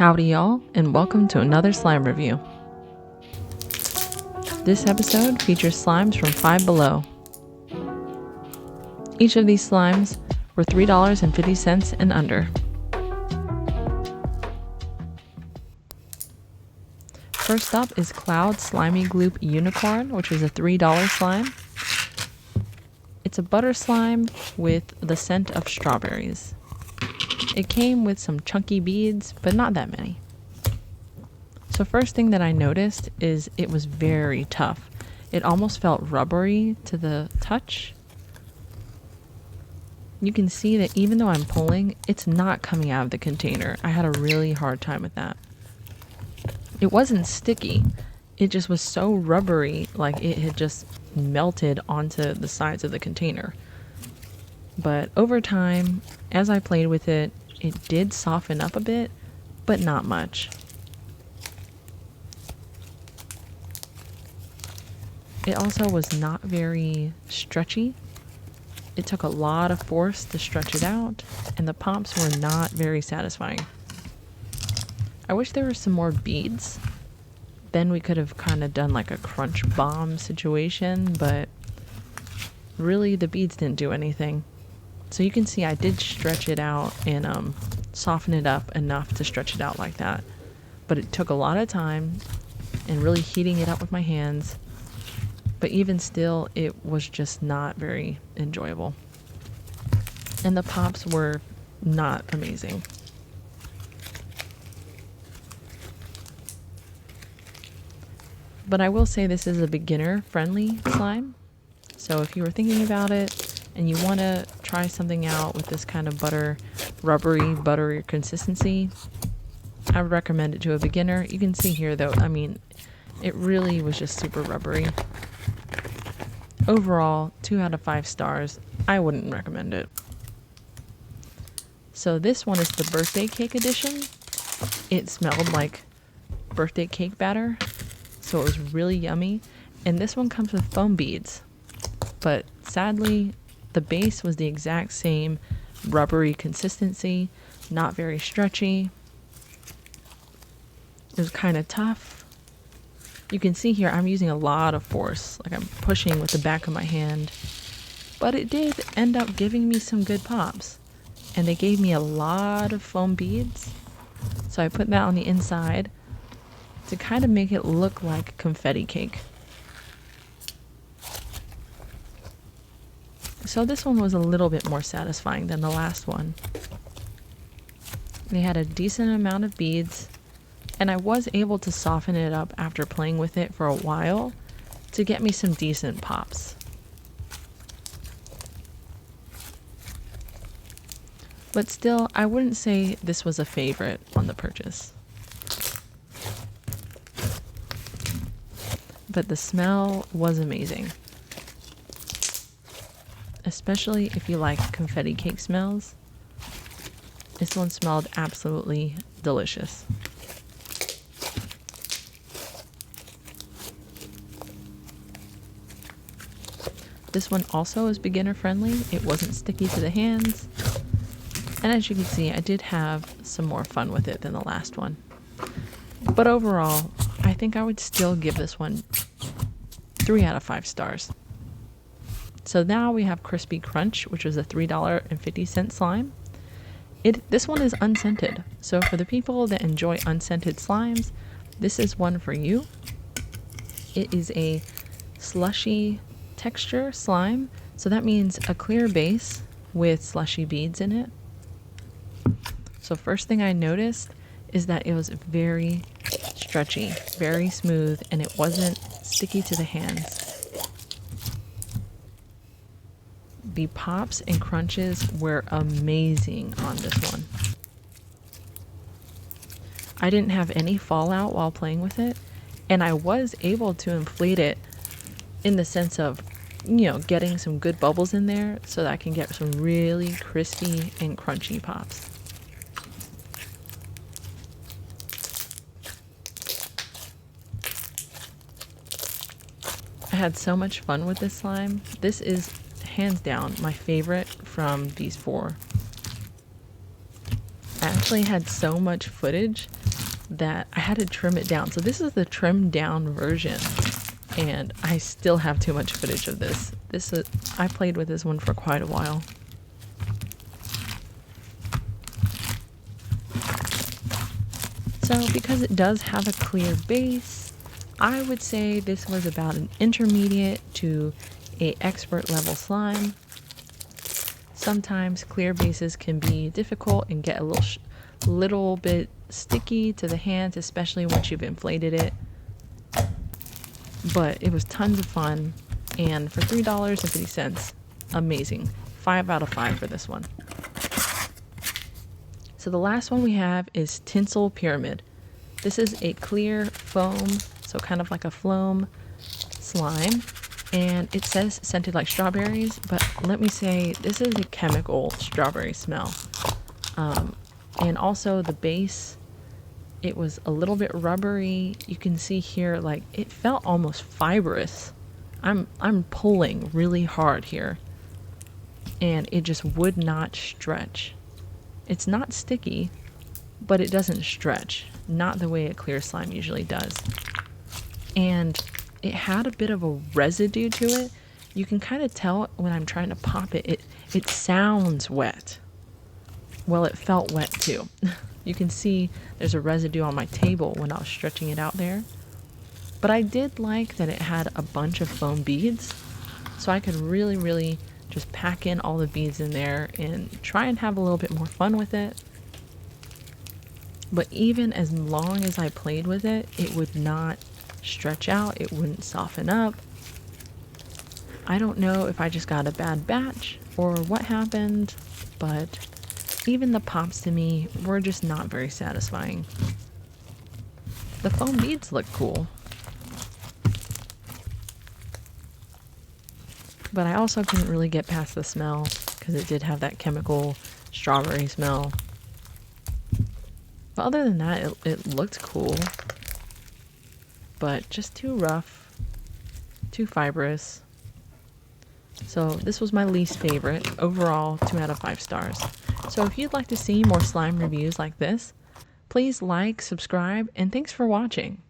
Howdy y'all, and welcome to another slime review. This episode features slimes from Five Below. Each of these slimes were $3.50 and under. First up is Cloud Slimy Gloop Unicorn, which is a $3 slime. It's a butter slime with the scent of strawberries. It came with some chunky beads, but not that many. So first thing that I noticed is it was very tough. It almost felt rubbery to the touch. You can see that even though I'm pulling, it's not coming out of the container. I had a really hard time with that. It wasn't sticky. It just was so rubbery, like it had just melted onto the sides of the container. But over time, as I played with it, it did soften up a bit, but not much. It also was not very stretchy. It took a lot of force to stretch it out, and the pops were not very satisfying. I wish there were some more beads. Then we could have kind of done like a crunch bomb situation, but really the beads didn't do anything. So you can see I did stretch it out and soften it up enough to stretch it out like that. But it took a lot of time and really heating it up with my hands. But even still, it was just not very enjoyable. And the pops were not amazing. But I will say this is a beginner-friendly slime. So if you were thinking about it and you want to try something out with this kind of buttery consistency, I would recommend it to a beginner. You can see here though, I mean, it really was just super rubbery. Overall, 2 out of 5 stars. I wouldn't recommend it. So this one is the Birthday Cake edition. It smelled like birthday cake batter, so it was really yummy. And this one comes with foam beads, but sadly, the base was the exact same rubbery consistency, not very stretchy. It was kind of tough. You can see here I'm using a lot of force, like I'm pushing with the back of my hand, but it did end up giving me some good pops, and they gave me a lot of foam beads. So I put that on the inside to kind of make it look like confetti cake. So this one was a little bit more satisfying than the last one. They had a decent amount of beads, and I was able to soften it up after playing with it for a while to get me some decent pops. But still, I wouldn't say this was a favorite on the purchase. But the smell was amazing. Especially if you like confetti cake smells. This one smelled absolutely delicious. This one also is beginner friendly. It wasn't sticky to the hands. And as you can see, I did have some more fun with it than the last one. But overall, I think I would still give this one 3 out of 5 stars. So now we have Crispy Crunch, which was a $3.50 slime. This one is unscented. So for the people that enjoy unscented slimes, this is one for you. It is a slushy texture slime. So that means a clear base with slushy beads in it. So first thing I noticed is that it was very stretchy, very smooth, and it wasn't sticky to the hands. The pops and crunches were amazing on this one. I didn't have any fallout while playing with it, and I was able to inflate it in the sense of, getting some good bubbles in there so that I can get some really crispy and crunchy pops. I had so much fun with this slime. This is hands down my favorite from these 4. I actually had so much footage that I had to trim it down. So this is the trimmed down version, and I still have too much footage of this. I played with this one for quite a while. So because it does have a clear base, I would say this was about an intermediate to a expert level slime. Sometimes clear bases can be difficult and get a little bit sticky to the hands, especially once you've inflated it. But it was tons of fun, and for $3.50, amazing. 5 out of 5 for this one. So the last one we have is Tinselz Pyramid. This is a clear foam, so kind of like a Floam slime, and it says scented like strawberries, but let me say this is a chemical strawberry smell. And also the base, it was a little bit rubbery. You can see here, like, it felt almost fibrous. I'm pulling really hard here, and it just would not stretch. It's not sticky, but it doesn't stretch, not the way a clear slime usually does. And it had a bit of a residue to it. You can kind of tell when I'm trying to pop it, it sounds wet. Well, it felt wet too. You can see there's a residue on my table when I was stretching it out there. But I did like that it had a bunch of foam beads, so I could really just pack in all the beads in there and try and have a little bit more fun with it. But even as long as I played with it, it would not stretch out, it wouldn't soften up. I don't know if I just got a bad batch or what happened, but even the pops to me were just not very satisfying. The foam beads look cool, but I also couldn't really get past the smell because it did have that chemical strawberry smell. But other than that, it looked cool, but just too rough, too fibrous. So this was my least favorite. Overall, 2 out of 5 stars. So if you'd like to see more slime reviews like this, please like, subscribe, and thanks for watching.